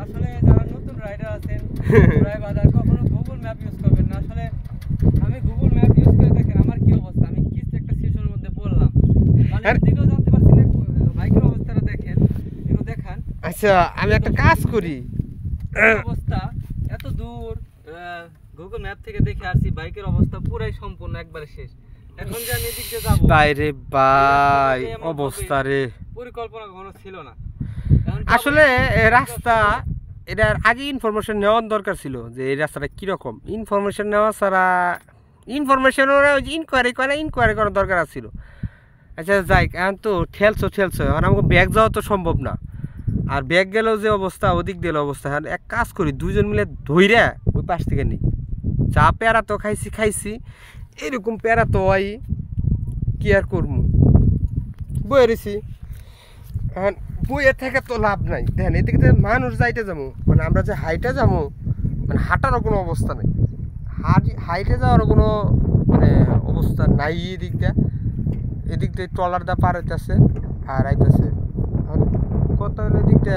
আসলে যারা নতুন রাইডার আছেন বাজার কখনো গুগল ম্যাপ ইউজ করবেন না। আসলে আমি গুগল ম্যাপ ইউজ করে দেখেন আমার কি অবস্থা, আমি কি একটা সিচুয়েশনের মধ্যে পড়লাম, মানে এদিকেও জানতে পারছি না। বাইকের অবস্থাটা দেখেন, এগুলো দেখান। আচ্ছা আমি একটা কাজ করি, অবস্থা এত দূর গুগল ম্যাপ থেকে দেখে আসছি, বাইকের অবস্থা পুরাই সম্পূর্ণ একবারে শেষ। এখন যে আমি এদিক দিয়ে যাবো, ভাই রে ভাই অবস্থা রে, পরিকল্পনা কোনো ছিল না। আসলে রাস্তা এটার আগে ইনফরমেশন নেওয়ার দরকার ছিল যে এই রাস্তাটা কীরকম। ইনফরমেশন নেওয়া ছাড়া ইনফরমেশন ইনকোয়ারি করার দরকার ছিল। আচ্ছা যাই, এখন তো ঠেলছো এখন আমাকে ব্যাগ যাওয়া তো সম্ভব না, আর ব্যাগ গেলেও যে অবস্থা ওদিক দিল অবস্থা। এখন এক কাজ করি, দুজন মিলে ধইরা ওই পাশ থেকে নিই। চা পেয়ারা তো খাইছি এরকম পেয়ারা তো হয়, কি আর করবো, বয়ে রয়েছি। এখন বইয়ের থেকে তো লাভ নাই। দেখেন এদিকে যে মানুষ যাইতে যাবো, মানে আমরা যে হাইটে যাবো, মানে হাঁটারও কোনো অবস্থা নেই, হাইটে যাওয়ারও কোনো মানে অবস্থা নাই। এদিক দিয়ে ট্রলার দা পার হইতেছে আর আইতেছে। কত হলো এদিকটা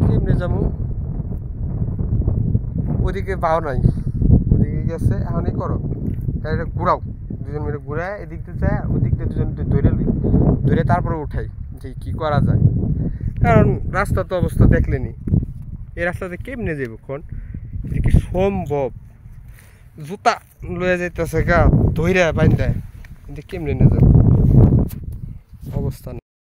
কেমনে যাবো, ওদিকে বাও নাই, ওদিকে গেছে। এখন এই করো এটা ঘুরাও, দুজন মিলে ঘুরায় এদিক দিয়ে যায়, ওদিক দিয়ে দুজন ধরে তারপরে উঠাই যে কী করা যায়। কারণ রাস্তা তো অবস্থা দেখলেনি, এই রাস্তাতে কেমনে যাবো কোন, এটা কি সম্ভব? জুতা লয়ে যাইতেছে গা ধইরা বাইন্দায়, কিন্তু কেমনে না যাবো, অবস্থা নেই।